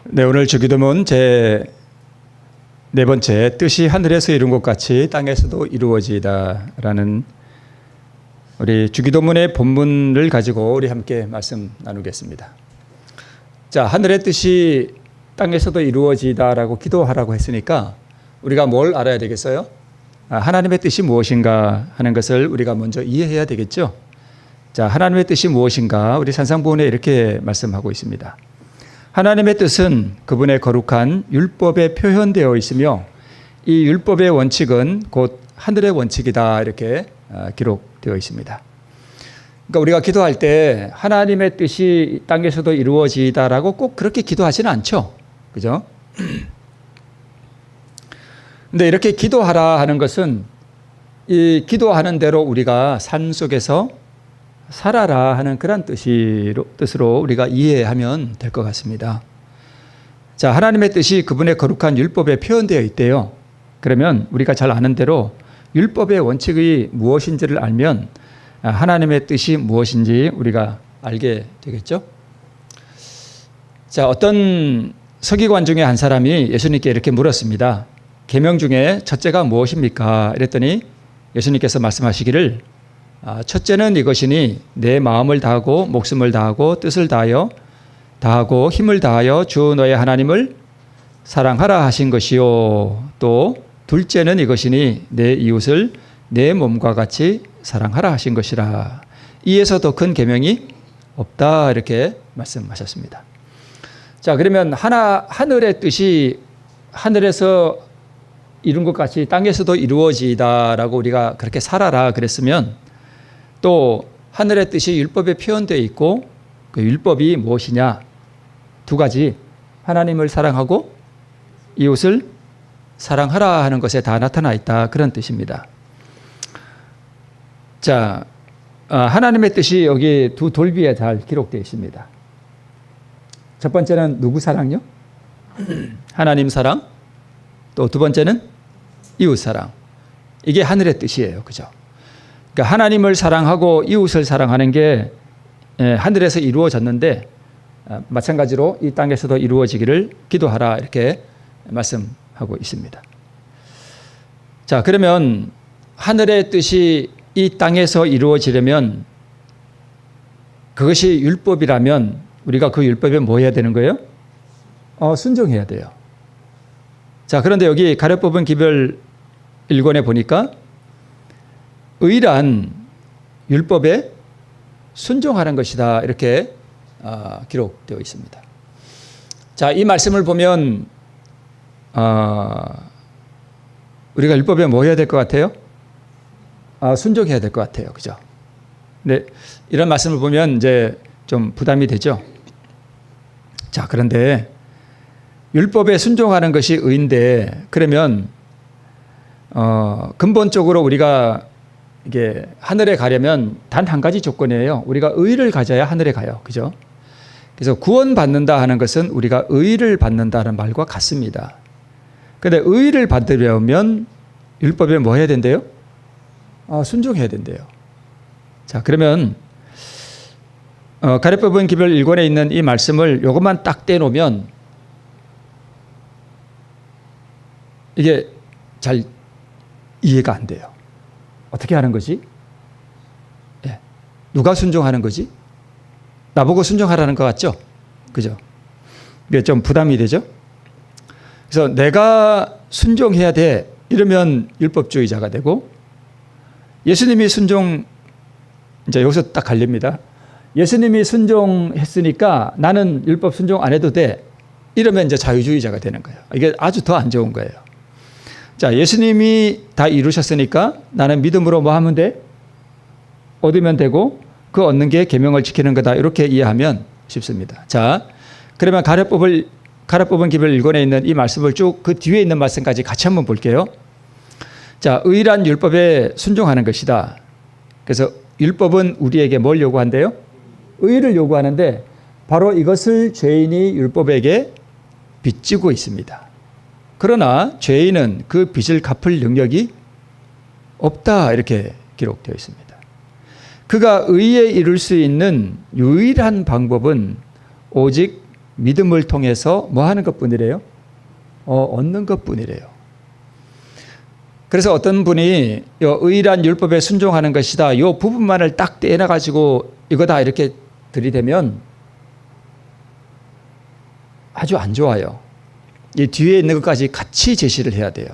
네, 오늘 주기도문 제 네 번째, 뜻이 하늘에서 이룬 것 같이 땅에서도 이루어지이다라는 우리 주기도문의 본문을 가지고 우리 함께 말씀 나누겠습니다. 자, 하늘의 뜻이 땅에서도 이루어지이다라고 기도하라고 했으니까 우리가 뭘 알아야 되겠어요? 하나님의 뜻이 무엇인가 하는 것을 우리가 먼저 이해해야 되겠죠. 자, 하나님의 뜻이 무엇인가? 우리 산상보훈에 이렇게 말씀하고 있습니다. 하나님의 뜻은 그분의 거룩한 율법에 표현되어 있으며 이 율법의 원칙은 곧 하늘의 원칙이다, 이렇게 기록되어 있습니다. 그러니까 우리가 기도할 때 하나님의 뜻이 땅에서도 이루어지다라고 꼭 그렇게 기도하지는 않죠. 그죠? 근데 이렇게 기도하라 하는 것은 이 기도하는 대로 우리가 삶 속에서 살아라 하는 그런 뜻으로 우리가 이해하면 될 것 같습니다. 자, 하나님의 뜻이 그분의 거룩한 율법에 표현되어 있대요. 그러면 우리가 잘 아는 대로 율법의 원칙이 무엇인지를 알면 하나님의 뜻이 무엇인지 우리가 알게 되겠죠. 자, 어떤 서기관 중에 한 사람이 예수님께 이렇게 물었습니다. 계명 중에 첫째가 무엇입니까? 이랬더니 예수님께서 말씀하시기를 첫째는 이것이니 내 마음을 다하고 목숨을 다하고 뜻을 다하고 힘을 다하여 주 너의 하나님을 사랑하라 하신 것이요. 또 둘째는 이것이니 내 이웃을 내 몸과 같이 사랑하라 하신 것이라. 이에서 더 큰 계명이 없다, 이렇게 말씀하셨습니다. 자, 그러면 하늘의 뜻이 하늘에서 이룬 것 같이 땅에서도 이루어지다라고 우리가 그렇게 살아라 그랬으면 또 하늘의 뜻이 율법에 표현되어 있고 그 율법이 무엇이냐? 두 가지, 하나님을 사랑하고 이웃을 사랑하라 하는 것에 다 나타나 있다, 그런 뜻입니다. 자, 하나님의 뜻이 여기 두 돌비에 잘 기록되어 있습니다. 첫 번째는 누구 사랑요? 하나님 사랑. 또 두 번째는 이웃 사랑. 이게 하늘의 뜻이에요. 그죠? 그러니까 하나님을 사랑하고 이웃을 사랑하는 게 하늘에서 이루어졌는데 마찬가지로 이 땅에서도 이루어지기를 기도하라, 이렇게 말씀하고 있습니다. 자, 그러면 하늘의 뜻이 이 땅에서 이루어지려면 그것이 율법이라면 우리가 그 율법에 뭐 해야 되는 거예요? 순종해야 돼요. 자, 그런데 여기 가려뽑은 기별 1권에 보니까 의란 율법에 순종하는 것이다, 이렇게 기록되어 있습니다. 자, 이 말씀을 보면 우리가 율법에 뭐 해야 될 것 같아요? 순종해야 될 것 같아요. 그죠? 근데 이런 말씀을 보면 이제 좀 부담이 되죠. 자, 그런데 율법에 순종하는 것이 의인데, 그러면 근본적으로 우리가 이게 하늘에 가려면 단 한 가지 조건이에요. 우리가 의를 가져야 하늘에 가요. 그죠? 그래서 구원받는다 하는 것은 우리가 의를 받는다는 말과 같습니다. 그런데 의를 받으려면 율법에 뭐 해야 된대요? 순종해야 된대요. 자, 그러면 가려뽑은 기별 1권에 있는 이 말씀을 이것만 딱 떼놓으면 이게 잘 이해가 안 돼요. 어떻게 하는 거지? 예. 누가 순종하는 거지? 나보고 순종하라는 것 같죠? 그죠? 이게 좀 부담이 되죠? 그래서 내가 순종해야 돼, 이러면 율법주의자가 되고, 예수님이 이제 여기서 딱 갈립니다. 예수님이 순종했으니까 나는 율법 순종 안 해도 돼, 이러면 이제 자유주의자가 되는 거예요. 이게 아주 더 안 좋은 거예요. 자, 예수님이 다 이루셨으니까 나는 믿음으로 뭐 하면 돼? 얻으면 되고 그 얻는 게 계명을 지키는 거다, 이렇게 이해하면 쉽습니다. 자, 그러면 가려뽑은 기별 1권에 있는 이 말씀을 쭉 그 뒤에 있는 말씀까지 같이 한번 볼게요. 자, 의란 율법에 순종하는 것이다. 그래서 율법은 우리에게 뭘 요구한대요? 의를 요구하는데 바로 이것을 죄인이 율법에게 빚지고 있습니다. 그러나 죄인은 그 빚을 갚을 능력이 없다, 이렇게 기록되어 있습니다. 그가 의에 이룰 수 있는 유일한 방법은 오직 믿음을 통해서 뭐 하는 것뿐이래요? 얻는 것뿐이래요. 그래서 어떤 분이 의란 율법에 순종하는 것이다, 이 부분만을 딱 떼어가지고 이거다 이렇게 들이대면 아주 안 좋아요. 이 뒤에 있는 것까지 같이 제시를 해야 돼요.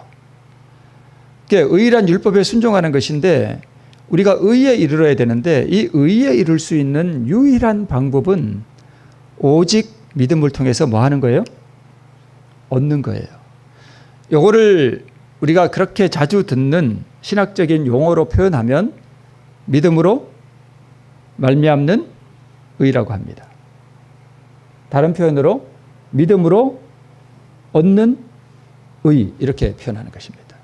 의란 율법에 순종하는 것인데 우리가 의에 이르러야 되는데 이 의에 이룰 수 있는 유일한 방법은 오직 믿음을 통해서 뭐 하는 거예요? 얻는 거예요. 요거를 우리가 그렇게 자주 듣는 신학적인 용어로 표현하면 믿음으로 말미암는 의라고 합니다. 다른 표현으로 믿음으로 얻는 의, 이렇게 표현하는 것입니다.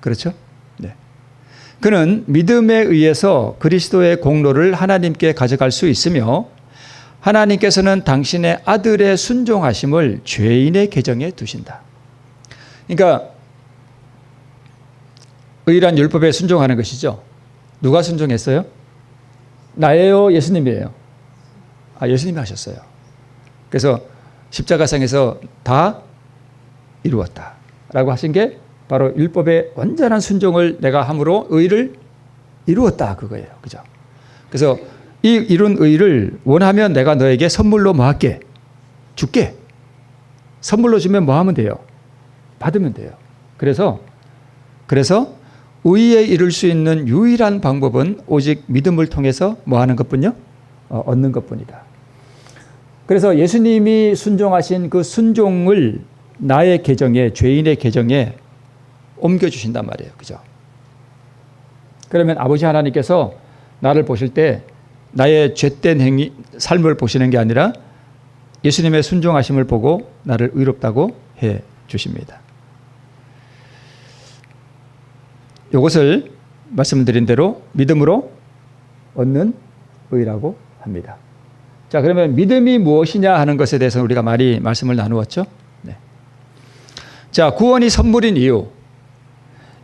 그렇죠? 네. 그는 믿음에 의해서 그리스도의 공로를 하나님께 가져갈 수 있으며 하나님께서는 당신의 아들의 순종하심을 죄인의 계정에 두신다. 그러니까 의란 율법에 순종하는 것이죠. 누가 순종했어요? 나예요, 예수님이에요? 예수님이 하셨어요. 그래서 십자가상에서 다 이루었다 라고 하신 게 바로 율법의 완전한 순종을 내가 함으로 의를 이루었다, 그거예요. 그죠? 그래서 이 이룬 의를 원하면 내가 너에게 선물로 뭐 할게? 줄게. 선물로 주면 뭐 하면 돼요? 받으면 돼요. 그래서 의에 이룰 수 있는 유일한 방법은 오직 믿음을 통해서 뭐 하는 것뿐이요? 얻는 것뿐이다. 그래서 예수님이 순종하신 그 순종을 나의 계정에, 죄인의 계정에 옮겨주신단 말이에요. 그죠? 그러면 아버지 하나님께서 나를 보실 때 나의 죄된 행위, 삶을 보시는 게 아니라 예수님의 순종하심을 보고 나를 의롭다고 해 주십니다. 이것을 말씀드린 대로 믿음으로 얻는 의라고 합니다. 자, 그러면 믿음이 무엇이냐 하는 것에 대해서 우리가 많이 말씀을 나누었죠. 네. 자, 구원이 선물인 이유.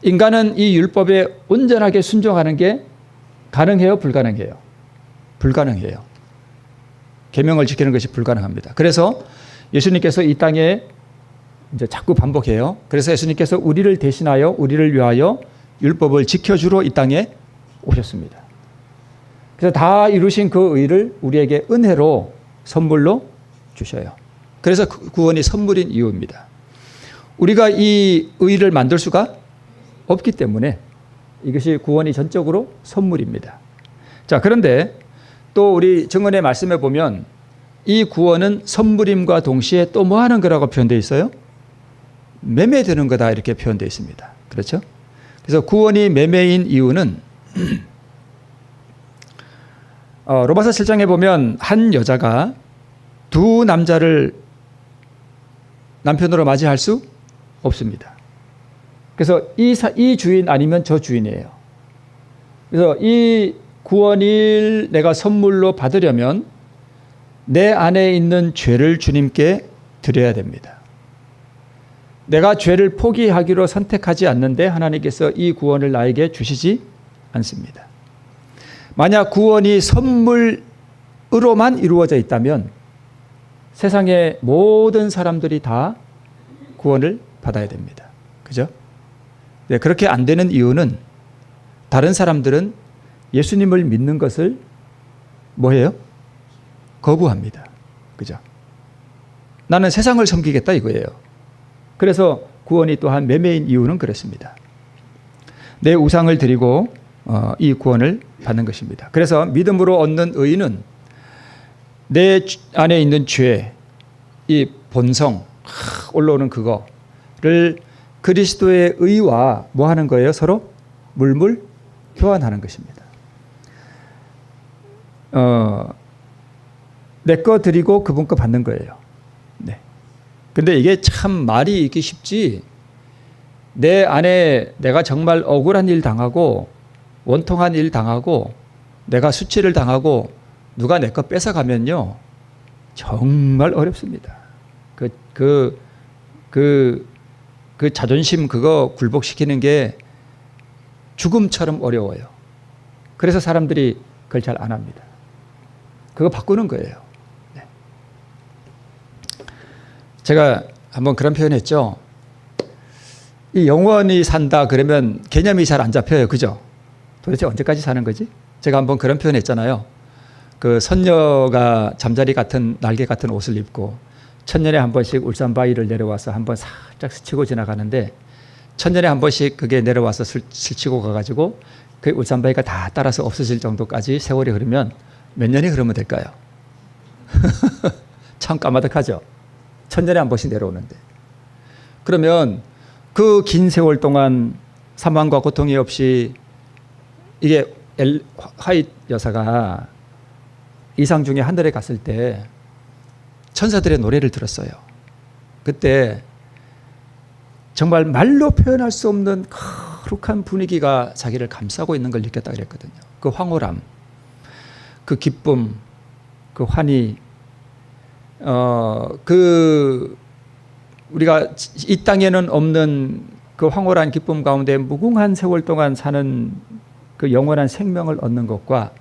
인간은 이 율법에 온전하게 순종하는 게 가능해요, 불가능해요? 불가능해요. 계명을 지키는 것이 불가능합니다. 그래서 예수님께서 이 땅에 이제 자꾸 반복해요. 그래서 예수님께서 우리를 대신하여 우리를 위하여 율법을 지켜주러 이 땅에 오셨습니다. 그래서 다 이루신 그 의를 우리에게 은혜로 선물로 주셔요. 그래서 구원이 선물인 이유입니다. 우리가 이 의를 만들 수가 없기 때문에 이것이 구원이 전적으로 선물입니다. 자, 그런데 또 우리 증언의 말씀에 보면 이 구원은 선물임과 동시에 또 뭐 하는 거라고 표현되어 있어요? 매매되는 거다, 이렇게 표현되어 있습니다. 그렇죠? 그래서 구원이 매매인 이유는 로마서 7장에 보면 한 여자가 두 남자를 남편으로 맞이할 수 없습니다. 그래서 이 주인 아니면 저 주인이에요. 그래서 이 구원을 내가 선물로 받으려면 내 안에 있는 죄를 주님께 드려야 됩니다. 내가 죄를 포기하기로 선택하지 않는데 하나님께서 이 구원을 나에게 주시지 않습니다. 만약 구원이 선물로만 이루어져 있다면 세상의 모든 사람들이 다 구원을 받아야 됩니다. 그죠? 네, 그렇게 안 되는 이유는 다른 사람들은 예수님을 믿는 것을 뭐해요? 거부합니다. 그죠? 나는 세상을 섬기겠다 이거예요. 그래서 구원이 또한 매매인 이유는 그렇습니다. 내 우상을 드리고 이 구원을 받는 것입니다. 그래서 믿음으로 얻는 의는 내 안에 있는 죄, 이 본성, 올라오는 그거를 그리스도의 의와 뭐 하는 거예요? 서로 물물 교환하는 것입니다. 내 거 드리고 그분 거 받는 거예요. 네. 근데 이게 참 말이 있기 쉽지, 내 안에 내가 정말 억울한 일 당하고 원통한 일 당하고 내가 수치를 당하고 누가 내 거 뺏어가면요 정말 어렵습니다. 그 자존심 그거 굴복시키는 게 죽음처럼 어려워요. 그래서 사람들이 그걸 잘 안 합니다. 그거 바꾸는 거예요. 네. 제가 한번 그런 표현했죠. 이 영원히 산다 그러면 개념이 잘 안 잡혀요. 그죠? 도대체 언제까지 사는 거지? 제가 한번 그런 표현했잖아요. 그 선녀가 잠자리 같은 날개 같은 옷을 입고 천년에 한 번씩 울산 바위를 내려와서 한번 살짝 스치고 지나가는데 천년에 한 번씩 그게 내려와서 스치고 가가지고 그 울산 바위가 다 따라서 없어질 정도까지 세월이 흐르면 몇 년이 흐르면 될까요? 참 까마득하죠. 천년에 한 번씩 내려오는데. 그러면 그 긴 세월 동안 사망과 고통이 없이 이게 화잇 여사가 이상 중에 하늘에 갔을 때 천사들의 노래를 들었어요. 그때 정말 말로 표현할 수 없는 거룩한 분위기가 자기를 감싸고 있는 걸 느꼈다 그랬거든요. 그 황홀함, 그 기쁨, 그 환희, 우리가 이 땅에는 없는 그 황홀한 기쁨 가운데 무궁한 세월 동안 사는 그 영원한 생명을 얻는 것과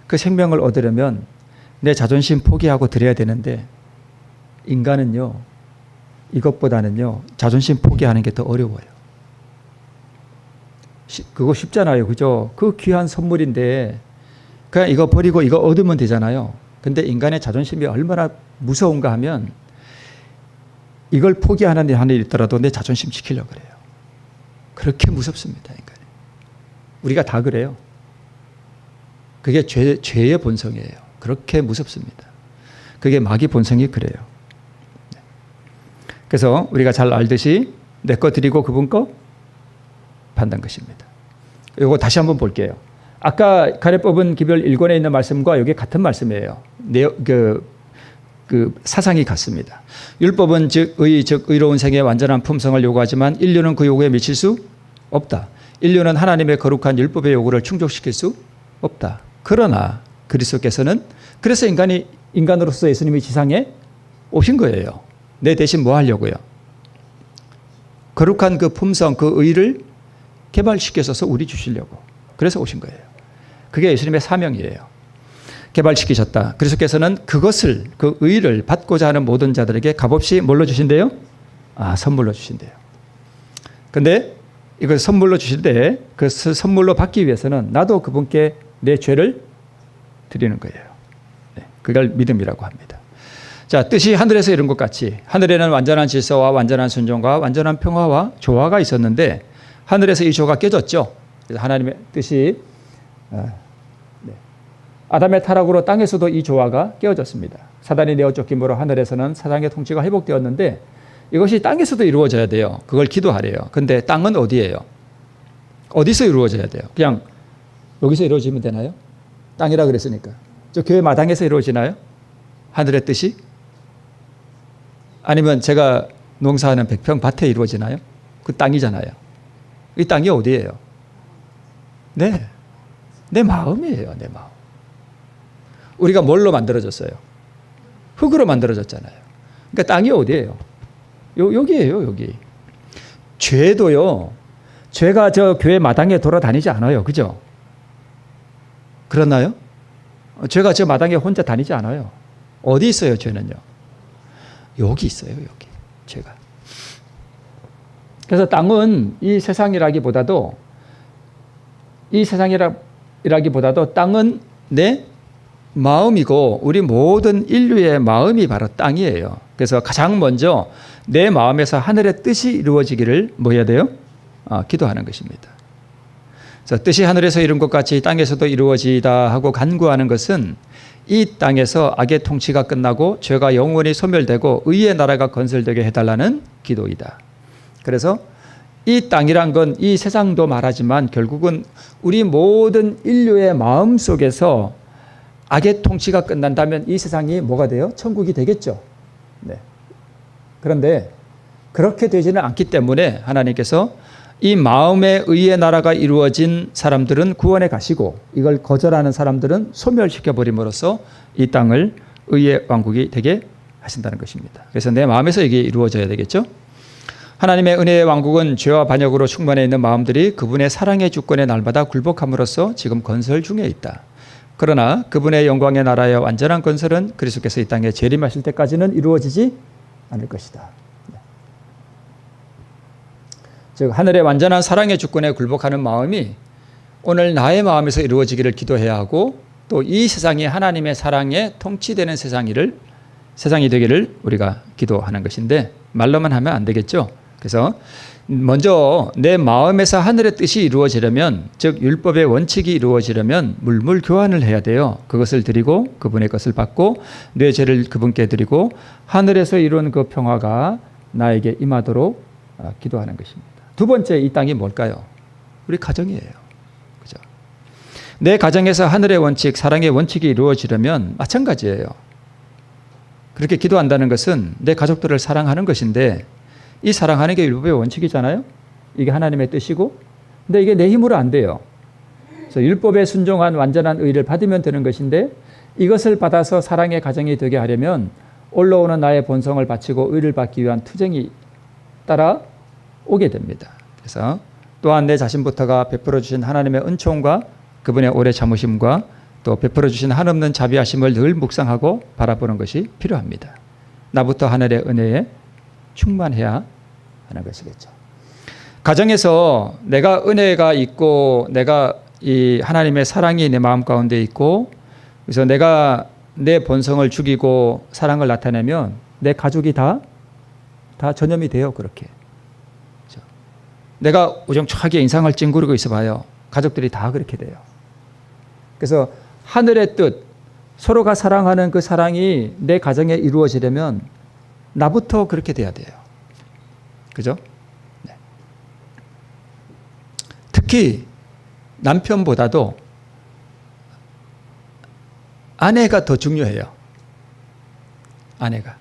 그 생명을 얻으려면 내 자존심 포기하고 드려야 되는데 인간은요, 이것보다는요, 자존심 포기하는 게 더 어려워요. 그거 쉽잖아요. 그죠? 그 귀한 선물인데 그냥 이거 버리고 이거 얻으면 되잖아요. 근데 인간의 자존심이 얼마나 무서운가 하면 이걸 포기하는 한이 있더라도 내 자존심 지키려고 그래요. 그렇게 무섭습니다, 인간이. 우리가 다 그래요. 그게 죄의 본성이에요. 그렇게 무섭습니다. 그게 마귀 본성이 그래요. 그래서 우리가 잘 알듯이 내 거 드리고 그분 거 판단 것입니다. 이거 다시 한번 볼게요. 아까 가래 뽑은 기별 1권에 있는 말씀과 여기 같은 말씀이에요. 그 사상이 같습니다. 율법은 즉 의로운 생의 완전한 품성을 요구하지만 인류는 그 요구에 미칠 수 없다. 인류는 하나님의 거룩한 율법의 요구를 충족시킬 수 없다. 그러나 그리스도께서는 그래서 인간으로서 예수님이 지상에 오신 거예요. 내 대신 뭐 하려고요? 거룩한 그 품성, 그 의를 개발시켜서 우리 주시려고. 그래서 오신 거예요. 그게 예수님의 사명이에요. 개발시키셨다. 그리스도께서는 그것을, 그 의를 받고자 하는 모든 자들에게 값없이 뭘로 주신대요? 선물로 주신대요. 근데 이걸 선물로 주실 때 그 선물로 받기 위해서는 나도 그분께 내 죄를 드리는 거예요. 네, 그걸 믿음이라고 합니다. 자, 뜻이 하늘에서 이룬 것 같이 하늘에는 완전한 질서와 완전한 순종과 완전한 평화와 조화가 있었는데 하늘에서 이 조화가 깨졌죠. 그래서 하나님의 뜻이 아담의 타락으로 땅에서도 이 조화가 깨어졌습니다. 사단이 내어 쫓김으로 하늘에서는 사단의 통치가 회복되었는데 이것이 땅에서도 이루어져야 돼요. 그걸 기도하래요. 근데 땅은 어디예요? 어디서 이루어져야 돼요? 그냥 여기서 이루어지면 되나요? 땅이라 그랬으니까. 저 교회 마당에서 이루어지나요? 하늘의 뜻이? 아니면 제가 농사하는 100평 밭에 이루어지나요? 그 땅이잖아요. 이 땅이 어디예요? 네, 내 마음이에요. 내 마음. 우리가 뭘로 만들어졌어요? 흙으로 만들어졌잖아요. 그러니까 땅이 어디예요? 여기예요, 여기. 죄도요, 죄가 저 교회 마당에 돌아다니지 않아요. 그죠? 그렇나요? 죄가 저 마당에 혼자 다니지 않아요. 어디 있어요, 죄는요? 여기 있어요, 여기. 죄가. 그래서 땅은 이 세상이라기보다도 땅은 내 마음이고 우리 모든 인류의 마음이 바로 땅이에요. 그래서 가장 먼저 내 마음에서 하늘의 뜻이 이루어지기를 뭐 해야 돼요? 기도하는 것입니다. 그래서 뜻이 하늘에서 이룬 것 같이 땅에서도 이루어지다 하고 간구하는 것은 이 땅에서 악의 통치가 끝나고 죄가 영원히 소멸되고 의의 나라가 건설되게 해달라는 기도이다. 그래서 이 땅이란 건 이 세상도 말하지만 결국은 우리 모든 인류의 마음 속에서 악의 통치가 끝난다면 이 세상이 뭐가 돼요? 천국이 되겠죠. 네. 그런데 그렇게 되지는 않기 때문에 하나님께서 이 마음의 의의 나라가 이루어진 사람들은 구원에 가시고 이걸 거절하는 사람들은 소멸시켜버림으로써 이 땅을 의의 왕국이 되게 하신다는 것입니다. 그래서 내 마음에서 이게 이루어져야 되겠죠. 하나님의 은혜의 왕국은 죄와 반역으로 충만해 있는 마음들이 그분의 사랑의 주권에 날마다 굴복함으로써 지금 건설 중에 있다. 그러나 그분의 영광의 나라의 완전한 건설은 그리스도께서 이 땅에 재림하실 때까지는 이루어지지 않을 것이다. 즉 하늘의 완전한 사랑의 주권에 굴복하는 마음이 오늘 나의 마음에서 이루어지기를 기도해야 하고, 또 이 세상이 하나님의 사랑에 통치되는 세상이 되기를 우리가 기도하는 것인데, 말로만 하면 안 되겠죠. 그래서 먼저 내 마음에서 하늘의 뜻이 이루어지려면, 즉 율법의 원칙이 이루어지려면 물물 교환을 해야 돼요. 그것을 드리고 그분의 것을 받고 내 죄를 그분께 드리고 하늘에서 이룬 그 평화가 나에게 임하도록 기도하는 것입니다. 두 번째, 이 땅이 뭘까요? 우리 가정이에요. 그죠? 내 가정에서 하늘의 원칙, 사랑의 원칙이 이루어지려면 마찬가지예요. 그렇게 기도한다는 것은 내 가족들을 사랑하는 것인데, 이 사랑하는 게 율법의 원칙이잖아요. 이게 하나님의 뜻이고, 근데 이게 내 힘으로 안 돼요. 그래서 율법에 순종한 완전한 의를 받으면 되는 것인데, 이것을 받아서 사랑의 가정이 되게 하려면 올라오는 나의 본성을 바치고 의를 받기 위한 투쟁이 따라오게 됩니다. 그래서 또한 내 자신부터가 베풀어 주신 하나님의 은총과 그분의 오래 참으심과 또 베풀어 주신 한없는 자비하심을 늘 묵상하고 바라보는 것이 필요합니다. 나부터 하늘의 은혜에 충만해야 하는 것이겠죠. 가정에서 내가 은혜가 있고, 내가 이 하나님의 사랑이 내 마음 가운데 있고, 그래서 내가 내 본성을 죽이고 사랑을 나타내면 내 가족이 다 전염이 돼요. 그렇게. 그렇죠? 내가 우정차게 인상을 찡그리고 있어 봐요. 가족들이 다 그렇게 돼요. 그래서 하늘의 뜻, 서로가 사랑하는 그 사랑이 내 가정에 이루어지려면 나부터 그렇게 돼야 돼요. 그죠? 네. 특히 남편보다도 아내가 더 중요해요. 아내가.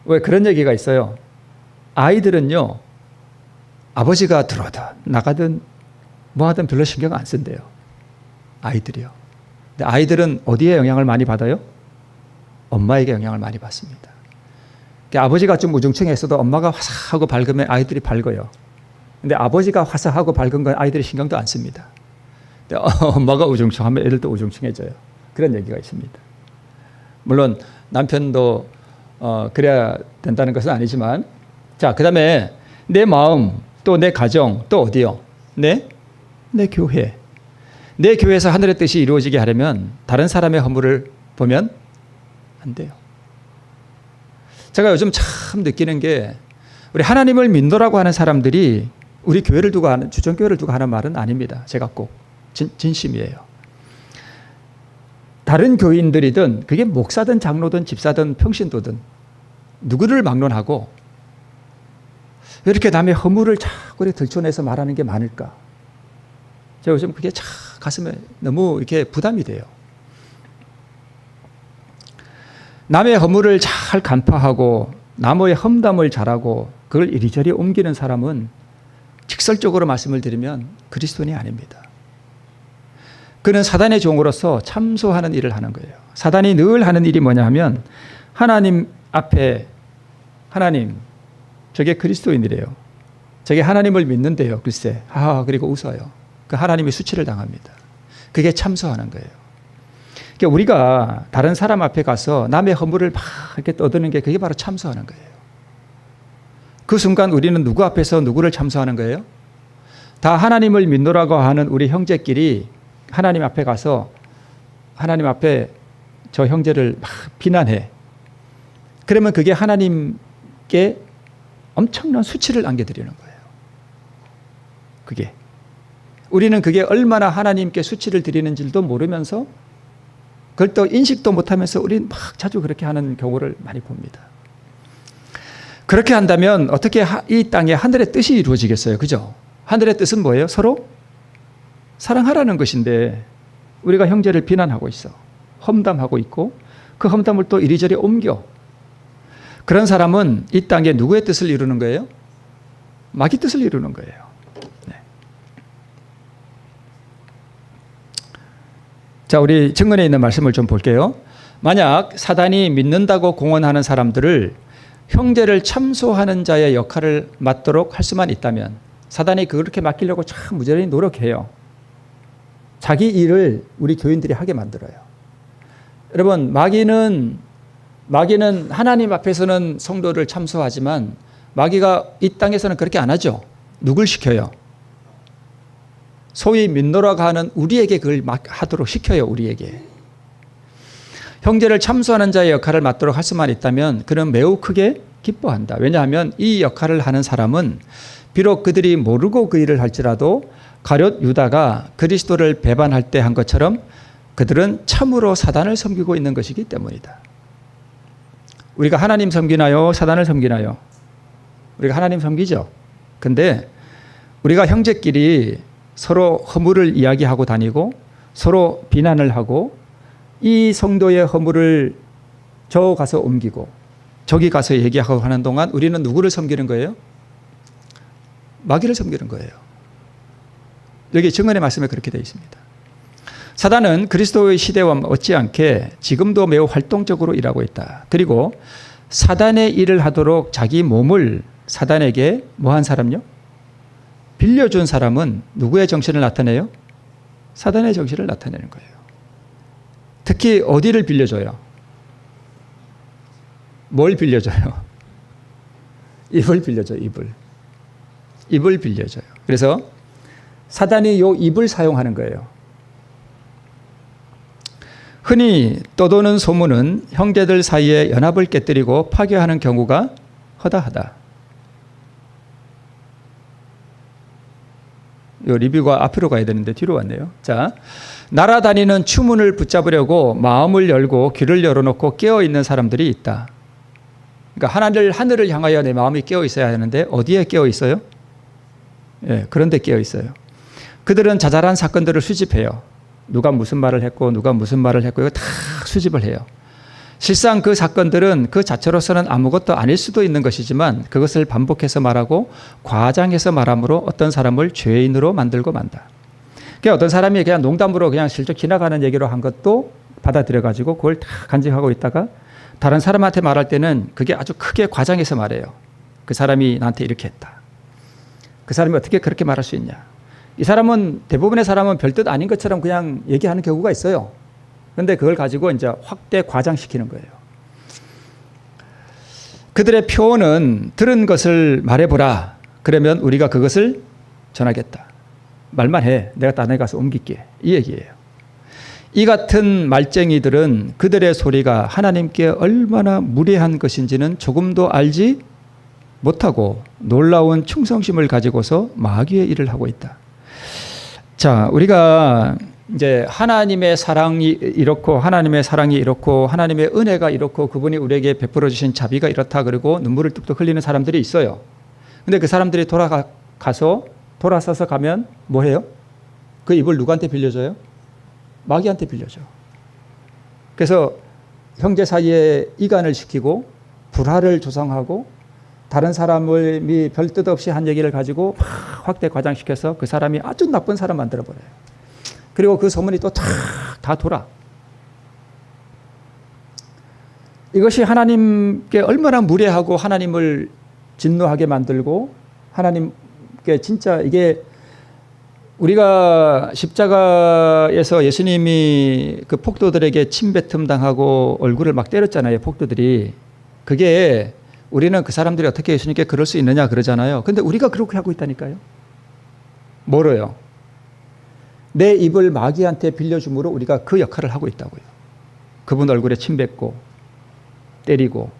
왜 그런 얘기가 있어요. 아이들은요, 아버지가 들어오든 나가든 뭐 하든 별로 신경 안 쓴대요. 아이들이요. 근데 아이들은 어디에 영향을 많이 받아요? 엄마에게 영향을 많이 받습니다. 그러니까 아버지가 좀 우중충했어도 엄마가 화사하고 밝으면 아이들이 밝아요. 근데 아버지가 화사하고 밝은 건 아이들이 신경도 안 씁니다. 근데 엄마가 우중충하면 애들도 우중충해져요. 그런 얘기가 있습니다. 물론 남편도 그래야 된다는 것은 아니지만, 자, 그 다음에 내 마음, 또 내 가정, 또 어디요? 내 교회. 내 교회에서 하늘의 뜻이 이루어지게 하려면 다른 사람의 허물을 보면 안 돼요. 제가 요즘 참 느끼는 게, 우리 하나님을 믿노라고 하는 사람들이 우리 교회를 두고 하는, 주정교회를 두고 하는 말은 아닙니다. 제가 꼭 진심이에요. 다른 교인들이든 그게 목사든 장로든 집사든 평신도든 누구를 막론하고 왜 이렇게 남의 허물을 자꾸 들춰내서 말하는 게 많을까? 제가 요즘 그게 참 가슴에 너무 이렇게 부담이 돼요. 남의 허물을 잘 간파하고 남의 험담을 잘하고 그걸 이리저리 옮기는 사람은 직설적으로 말씀을 드리면 그리스도인이 아닙니다. 그는 사단의 종으로서 참소하는 일을 하는 거예요. 사단이 늘 하는 일이 뭐냐 하면, 하나님 앞에, 하나님, 저게 그리스도인이래요. 저게 하나님을 믿는데요. 글쎄. 그리고 웃어요. 그 하나님이 수치를 당합니다. 그게 참소하는 거예요. 그러니까 우리가 다른 사람 앞에 가서 남의 허물을 막 이렇게 떠드는 게, 그게 바로 참소하는 거예요. 그 순간 우리는 누구 앞에서 누구를 참소하는 거예요? 다 하나님을 믿노라고 하는 우리 형제끼리 하나님 앞에 가서 하나님 앞에 저 형제를 막 비난해. 그러면 그게 하나님께 엄청난 수치를 안겨드리는 거예요. 그게. 우리는 그게 얼마나 하나님께 수치를 드리는 줄도 모르면서, 그걸 또 인식도 못하면서 우리는 막 자주 그렇게 하는 경우를 많이 봅니다. 그렇게 한다면 어떻게 이 땅에 하늘의 뜻이 이루어지겠어요? 그죠? 하늘의 뜻은 뭐예요? 서로 사랑하라는 것인데 우리가 형제를 비난하고 있어. 험담하고 있고 그 험담을 또 이리저리 옮겨. 그런 사람은 이 땅에 누구의 뜻을 이루는 거예요? 마귀 뜻을 이루는 거예요. 네. 자, 우리 증언에 있는 말씀을 좀 볼게요. 만약 사단이 믿는다고 공언하는 사람들을 형제를 참소하는 자의 역할을 맡도록 할 수만 있다면, 사단이 그렇게 맡기려고 참 무지하게 노력해요. 자기 일을 우리 교인들이 하게 만들어요. 여러분, 마귀는 마귀는 하나님 앞에서는 성도를 참소하지만 마귀가 이 땅에서는 그렇게 안 하죠. 누굴 시켜요? 소위 민노라가 하는 우리에게 그걸 하도록 시켜요. 우리에게. 형제를 참소하는 자의 역할을 맡도록 할 수만 있다면 그는 매우 크게 기뻐한다. 왜냐하면 이 역할을 하는 사람은 비록 그들이 모르고 그 일을 할지라도 가룟 유다가 그리스도를 배반할 때 한 것처럼 그들은 참으로 사단을 섬기고 있는 것이기 때문이다. 우리가 하나님 섬기나요? 사단을 섬기나요? 우리가 하나님 섬기죠. 근데 우리가 형제끼리 서로 허물을 이야기하고 다니고 서로 비난을 하고 이 성도의 허물을 저 가서 옮기고 저기 가서 얘기하고 하는 동안 우리는 누구를 섬기는 거예요? 마귀를 섬기는 거예요. 여기 증언의 말씀에 그렇게 되어 있습니다. 사단은 그리스도의 시대와 못지않게 지금도 매우 활동적으로 일하고 있다. 그리고 사단의 일을 하도록 자기 몸을 사단에게 뭐한 사람요? 빌려준 사람은 누구의 정신을 나타내요? 사단의 정신을 나타내는 거예요. 특히 어디를 빌려줘요? 뭘 빌려줘요? 입을 빌려줘요. 입을 빌려줘요. 그래서 사단이 요 입을 사용하는 거예요. 흔히 떠도는 소문은 형제들 사이에 연합을 깨뜨리고 파괴하는 경우가 허다하다. 이 리뷰가 앞으로 가야 되는데 뒤로 왔네요. 자, 날아다니는 추문을 붙잡으려고 마음을 열고 귀를 열어놓고 깨어있는 사람들이 있다. 그러니까 하늘을 향하여 내 마음이 깨어 있어야 하는데 어디에 깨어 있어요? 예, 그런 데 깨어 있어요. 그들은 자잘한 사건들을 수집해요. 누가 무슨 말을 했고 누가 무슨 말을 했고 이거 다 수집을 해요. 실상 그 사건들은 그 자체로서는 아무것도 아닐 수도 있는 것이지만 그것을 반복해서 말하고 과장해서 말함으로 어떤 사람을 죄인으로 만들고 만다. 그러니까 어떤 사람이 그냥 농담으로 그냥 슬쩍 지나가는 얘기로 한 것도 받아들여가지고 그걸 다 간직하고 있다가 다른 사람한테 말할 때는 그게 아주 크게 과장해서 말해요. 그 사람이 나한테 이렇게 했다. 그 사람이 어떻게 그렇게 말할 수 있냐. 이 사람은 대부분의 사람은 별뜻 아닌 것처럼 그냥 얘기하는 경우가 있어요. 그런데 그걸 가지고 이제 확대 과장시키는 거예요. 그들의 표현은 들은 것을 말해보라. 그러면 우리가 그것을 전하겠다. 말만 해. 내가 딴 데 가서 옮길게. 이 얘기예요. 이 같은 말쟁이들은 그들의 소리가 하나님께 얼마나 무례한 것인지는 조금도 알지 못하고 놀라운 충성심을 가지고서 마귀의 일을 하고 있다. 자, 우리가 이제 하나님의 사랑이 이렇고 하나님의 사랑이 이렇고 하나님의 은혜가 이렇고 그분이 우리에게 베풀어 주신 자비가 이렇다 그러고 눈물을 뚝뚝 흘리는 사람들이 있어요. 근데 그 사람들이 돌아서서 가면 뭐 해요? 그 입을 누구한테 빌려줘요? 마귀한테 빌려줘. 그래서 형제 사이에 이간을 시키고 불화를 조성하고 다른 사람이 별 뜻 없이 한 얘기를 가지고 확대 과장시켜서 그 사람이 아주 나쁜 사람 만들어버려요. 그리고 그 소문이 또 다 돌아. 이것이 하나님께 얼마나 무례하고 하나님을 진노하게 만들고 하나님께 진짜 이게 우리가 십자가에서 예수님이 그 폭도들에게 침뱉음 당하고 얼굴을 막 때렸잖아요. 폭도들이. 그게 우리는 그 사람들이 어떻게 예수님께 그럴 수 있느냐 그러잖아요. 근데 우리가 그렇게 하고 있다니까요. 뭐로요? 내 입을 마귀한테 빌려줌으로 우리가 그 역할을 하고 있다고요. 그분 얼굴에 침 뱉고 때리고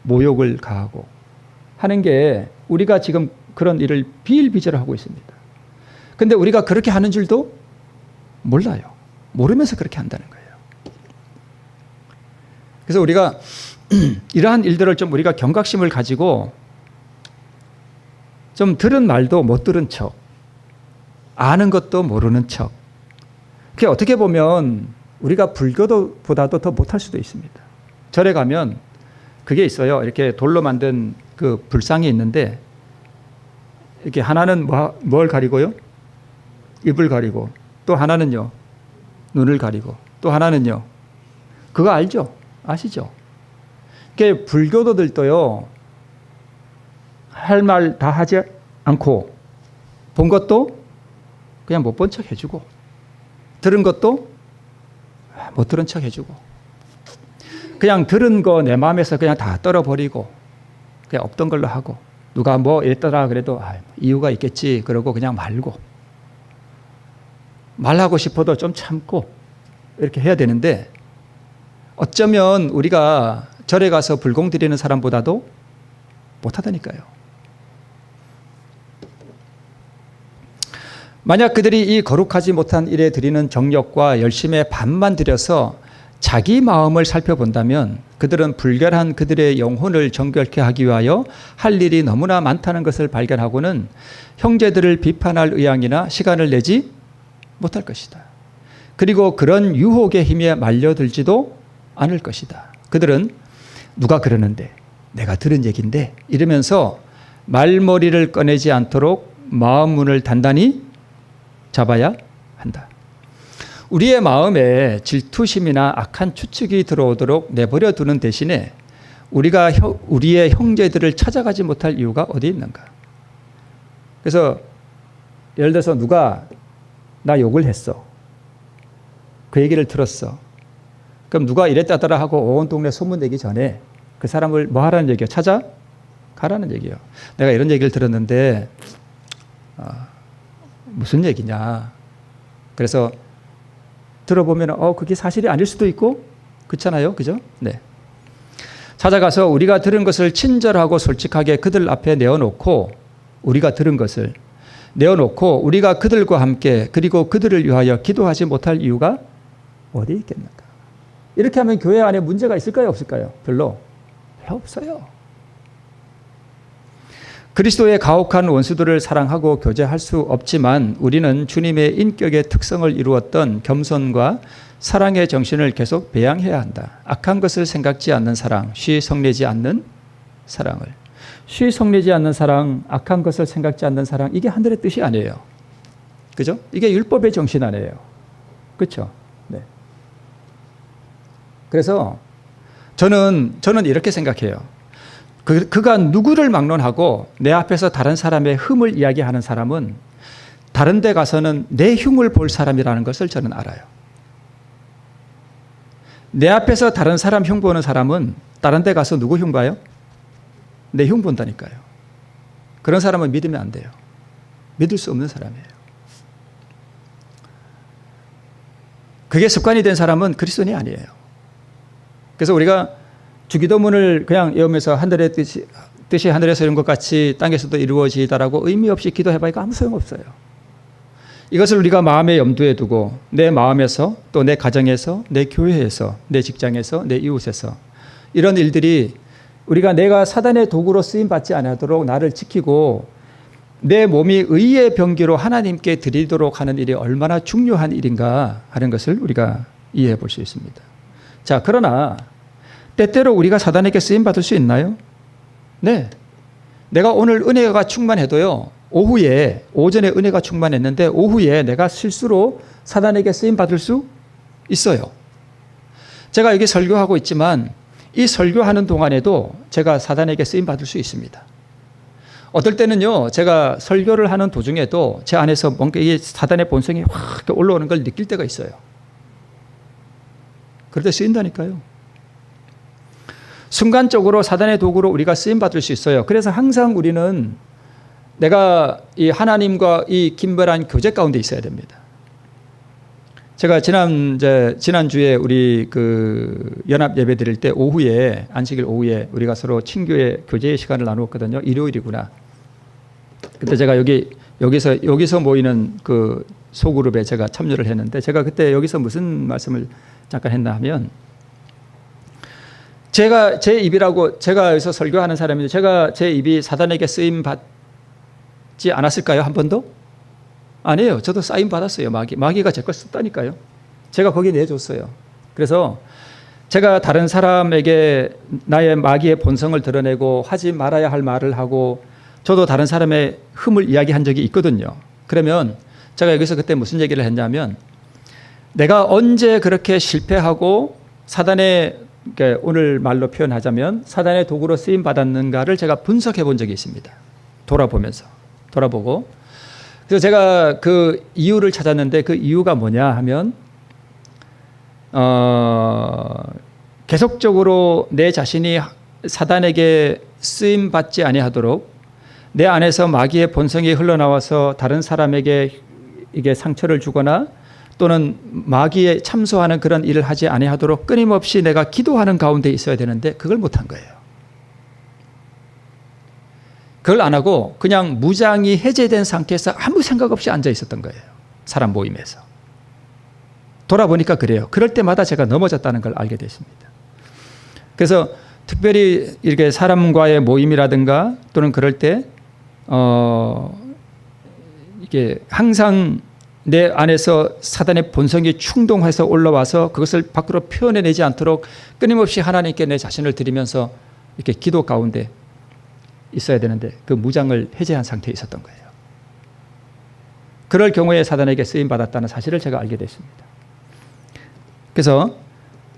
모욕을 가하고 하는 게 우리가 지금 그런 일을 비일비재로 하고 있습니다. 근데 우리가 그렇게 하는 줄도 몰라요. 모르면서 그렇게 한다는 거예요. 그래서 우리가 이러한 일들을 좀 우리가 경각심을 가지고 좀 들은 말도 못 들은 척, 아는 것도 모르는 척. 그게 어떻게 보면 우리가 불교도보다도 더 못할 수도 있습니다. 절에 가면 그게 있어요. 이렇게 돌로 만든 그 불상이 있는데 이렇게 하나는 뭘 가리고요? 입을 가리고 또 하나는요 눈을 가리고 또 하나는요 그거 알죠? 아시죠? 그게 불교도들도요 할 말 다 하지 않고 본 것도 그냥 못 본 척 해주고 들은 것도 못 들은 척 해주고 그냥 들은 거 내 마음에서 그냥 다 떨어버리고 그냥 없던 걸로 하고 누가 뭐 이랬더라 그래도 이유가 있겠지 그러고 그냥 말고 말하고 싶어도 좀 참고 이렇게 해야 되는데 어쩌면 우리가 절에 가서 불공 드리는 사람보다도 못하다니까요. 만약 그들이 이 거룩하지 못한 일에 드리는 정력과 열심의 반만 들여서 자기 마음을 살펴본다면 그들은 불결한 그들의 영혼을 정결케 하기 위하여 할 일이 너무나 많다는 것을 발견하고는 형제들을 비판할 의향이나 시간을 내지 못할 것이다. 그리고 그런 유혹의 힘에 말려들지도 않을 것이다. 그들은 누가 그러는데 내가 들은 얘기인데 이러면서 말머리를 꺼내지 않도록 마음 문을 단단히 잡아야 한다. 우리의 마음에 질투심이나 악한 추측이 들어오도록 내버려 두는 대신에 우리가 우리의 형제들을 찾아가지 못할 이유가 어디 있는가? 그래서 예를 들어서 누가 나 욕을 했어. 그 얘기를 들었어. 그럼 누가 이랬다더라 하고 온 동네 소문내기 전에 그 사람을 뭐 하라는 얘기야? 찾아가라는 얘기예요. 내가 이런 얘기를 들었는데 무슨 얘기냐. 그래서 들어보면 그게 사실이 아닐 수도 있고 그렇잖아요. 그죠? 네. 찾아가서 우리가 들은 것을 친절하고 솔직하게 그들 앞에 내어놓고 우리가 들은 것을 내어놓고 우리가 그들과 함께 그리고 그들을 위하여 기도하지 못할 이유가 어디 있겠는가? 이렇게 하면 교회 안에 문제가 있을까요? 없을까요? 별로 없어요. 그리스도의 가혹한 원수들을 사랑하고 교제할 수 없지만 우리는 주님의 인격의 특성을 이루었던 겸손과 사랑의 정신을 계속 배양해야 한다. 악한 것을 생각지 않는 사랑, 쉬 성내지 않는 사랑을. 쉬 성내지 않는 사랑, 악한 것을 생각지 않는 사랑, 이게 하늘의 뜻이 아니에요. 그죠? 이게 율법의 정신 아니에요. 그렇죠? 네. 그래서 저는 이렇게 생각해요. 그가 누구를 막론하고 내 앞에서 다른 사람의 흠을 이야기하는 사람은 다른 데 가서는 내 흉을 볼 사람이라는 것을 저는 알아요. 내 앞에서 다른 사람 흉 보는 사람은 다른 데 가서 누구 흉 봐요? 내 흉 본다니까요. 그런 사람은 믿으면 안 돼요. 믿을 수 없는 사람이에요. 그게 습관이 된 사람은 그리스도인이 아니에요. 그래서 우리가 주기도문을 그냥 외우면서 하늘의 뜻이 하늘에서 이룬 것 같이 땅에서도 이루어지다라고 의미 없이 기도해봐 이거 아무 소용없어요. 이것을 우리가 마음에 염두에 두고 내 마음에서 또 내 가정에서 내 교회에서 내 직장에서 내 이웃에서 이런 일들이 내가 사단의 도구로 쓰임받지 않도록 나를 지키고 내 몸이 의의 병기로 하나님께 드리도록 하는 일이 얼마나 중요한 일인가 하는 것을 우리가 이해해 볼 수 있습니다. 자, 그러나 때때로 우리가 사단에게 쓰임받을 수 있나요? 네. 내가 오늘 은혜가 충만해도요, 오전에 은혜가 충만했는데 오후에 내가 실수로 사단에게 쓰임받을 수 있어요. 제가 여기 설교하고 있지만 이 설교하는 동안에도 제가 사단에게 쓰임받을 수 있습니다. 어떨 때는요, 제가 설교를 하는 도중에도 제 안에서 뭔가 이 사단의 본성이 확 올라오는 걸 느낄 때가 있어요. 그럴 때 쓰인다니까요. 순간적으로 사단의 도구로 우리가 쓰임받을 수 있어요. 그래서 항상 우리는 내가 이 하나님과 이 긴밀한 교제 가운데 있어야 됩니다. 제가 지난주에 우리 연합 예배 드릴 때 오후에, 안식일 오후에 우리가 서로 친교의 교제의 시간을 나누었거든요. 일요일이구나. 그때 제가 여기서 모이는 그 소그룹에 제가 참여를 했는데 제가 그때 여기서 무슨 말씀을 잠깐 했나 하면 제가 제 입이라고 제가 여기서 설교하는 사람인데 제가 제 입이 사단에게 쓰임 받지 않았을까요? 한 번도? 아니에요. 저도 쓰임 받았어요. 마귀가 제 걸 썼다니까요. 제가 거기 내줬어요. 그래서 제가 다른 사람에게 나의 마귀의 본성을 드러내고 하지 말아야 할 말을 하고 저도 다른 사람의 흠을 이야기한 적이 있거든요. 그러면 제가 여기서 그때 무슨 얘기를 했냐면 내가 언제 그렇게 실패하고 사단의 오늘 말로 표현하자면 사단의 도구로 쓰임 받았는가를 제가 분석해 본 적이 있습니다. 돌아보고 그래서 제가 그 이유를 찾았는데 그 이유가 뭐냐 하면 계속적으로 내 자신이 사단에게 쓰임 받지 아니하도록 내 안에서 마귀의 본성이 흘러나와서 다른 사람에게 이게 상처를 주거나 또는 마귀에 참소하는 그런 일을 하지 아니하도록 끊임없이 내가 기도하는 가운데 있어야 되는데 그걸 못한 거예요. 그걸 안 하고 그냥 무장이 해제된 상태에서 아무 생각 없이 앉아 있었던 거예요. 사람 모임에서. 돌아보니까 그래요. 그럴 때마다 제가 넘어졌다는 걸 알게 됐습니다. 그래서 특별히 이렇게 사람과의 모임이라든가 또는 그럴 때 이게 항상 내 안에서 사단의 본성이 충동해서 올라와서 그것을 밖으로 표현해내지 않도록 끊임없이 하나님께 내 자신을 드리면서 이렇게 기도 가운데 있어야 되는데 그 무장을 해제한 상태에 있었던 거예요. 그럴 경우에 사단에게 쓰임받았다는 사실을 제가 알게 됐습니다. 그래서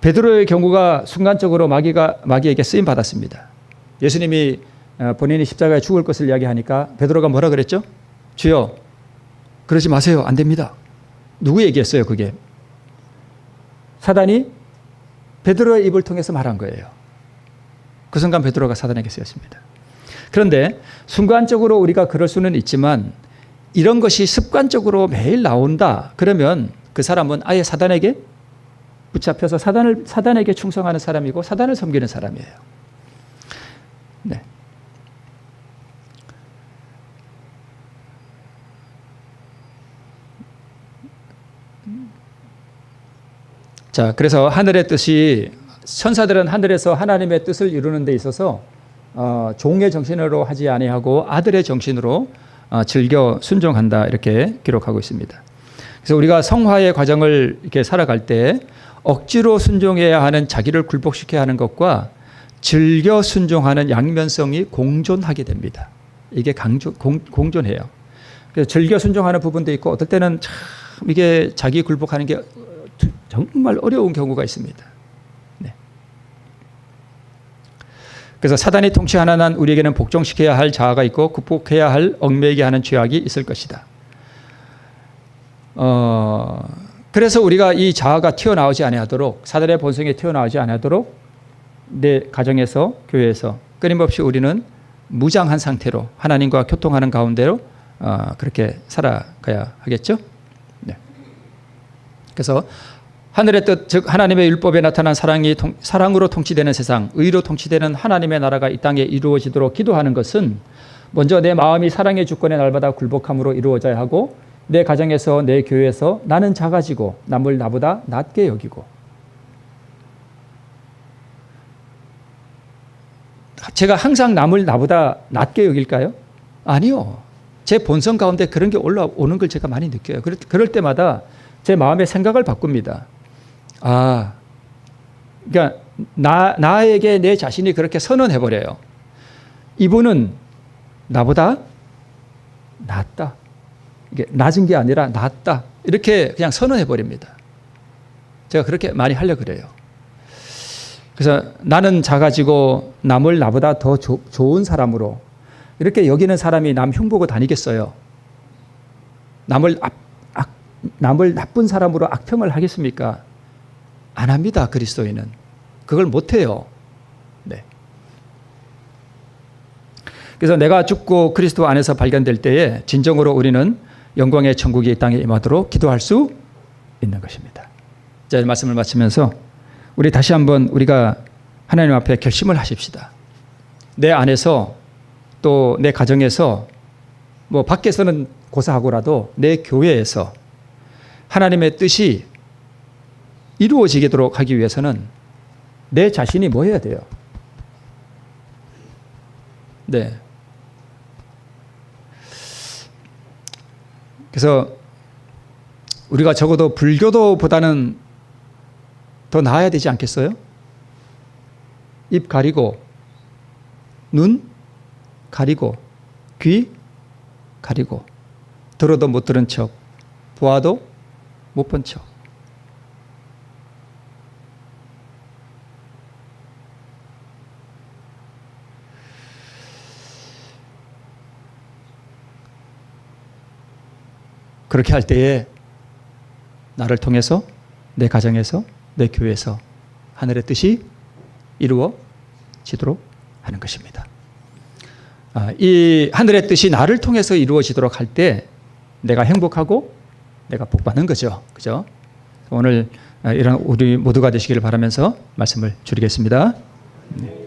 베드로의 경우가 순간적으로 마귀에게 쓰임받았습니다. 예수님이 본인이 십자가에 죽을 것을 이야기하니까 베드로가 뭐라 그랬죠? 주여, 그러지 마세요. 안 됩니다. 누구 얘기했어요, 그게? 사단이 베드로의 입을 통해서 말한 거예요. 그 순간 베드로가 사단에게 쓰였습니다. 그런데 순간적으로 우리가 그럴 수는 있지만 이런 것이 습관적으로 매일 나온다. 그러면 그 사람은 아예 사단에게 붙잡혀서 사단에게 충성하는 사람이고 사단을 섬기는 사람이에요. 네. 자, 그래서 하늘의 뜻이 천사들은 하늘에서 하나님의 뜻을 이루는 데 있어서 종의 정신으로 하지 아니하고 아들의 정신으로 즐겨 순종한다 이렇게 기록하고 있습니다. 그래서 우리가 성화의 과정을 이렇게 살아갈 때 억지로 순종해야 하는 자기를 굴복시켜야 하는 것과 즐겨 순종하는 양면성이 공존하게 됩니다. 이게 공존해요. 그래서 즐겨 순종하는 부분도 있고 어떨 때는 참 이게 자기 굴복하는 게 정말 어려운 경우가 있습니다. 네. 그래서 사단이 통치하는 한 우리에게는 복종시켜야 할 자아가 있고 극복해야 할 얽매이게 하는 죄악이 있을 것이다. 그래서 우리가 이 자아가 튀어나오지 아니하도록 사단의 본성이 튀어나오지 아니하도록 내 가정에서 교회에서 끊임없이 우리는 무장한 상태로 하나님과 교통하는 가운데로 그렇게 살아가야 하겠죠. 네. 그래서 하늘의 뜻, 즉 하나님의 율법에 나타난 사랑으로 통치되는 세상, 의로 통치되는 하나님의 나라가 이 땅에 이루어지도록 기도하는 것은 먼저 내 마음이 사랑의 주권에 날마다 굴복함으로 이루어져야 하고 내 가정에서 내 교회에서 나는 작아지고 남을 나보다 낮게 여기고 제가 항상 남을 나보다 낮게 여길까요? 아니요. 제 본성 가운데 그런 게 올라오는 걸 제가 많이 느껴요. 그럴 때마다 제 마음의 생각을 바꿉니다. 그러니까 나에게 내 자신이 그렇게 선언해버려요. 이분은 나보다 낫다. 이게 낮은 게 아니라 낫다. 이렇게 그냥 선언해버립니다. 제가 그렇게 많이 하려고 그래요. 그래서 나는 작아지고 남을 나보다 더 좋은 사람으로 이렇게 여기는 사람이 남 흉보고 다니겠어요? 남을 나쁜 사람으로 악평을 하겠습니까? 안 합니다. 그리스도인은. 그걸 못해요. 네. 그래서 내가 죽고 그리스도 안에서 발견될 때에 진정으로 우리는 영광의 천국이 이 땅에 임하도록 기도할 수 있는 것입니다. 자, 이 말씀을 마치면서 우리 다시 한번 우리가 하나님 앞에 결심을 하십시다. 내 안에서 또 내 가정에서 뭐 밖에서는 고사하고라도 내 교회에서 하나님의 뜻이 이루어지도록 하기 위해서는 내 자신이 뭐 해야 돼요? 네. 그래서 우리가 적어도 불교도보다는 더 나아야 되지 않겠어요? 입 가리고, 눈 가리고, 귀 가리고, 들어도 못 들은 척, 보아도 못 본 척. 그렇게 할 때에 나를 통해서 내 가정에서 내 교회에서 하늘의 뜻이 이루어지도록 하는 것입니다. 이 하늘의 뜻이 나를 통해서 이루어지도록 할 때 내가 행복하고 내가 복받는 거죠. 그죠? 오늘 이런 우리 모두가 되시기를 바라면서 말씀을 줄이겠습니다. 네.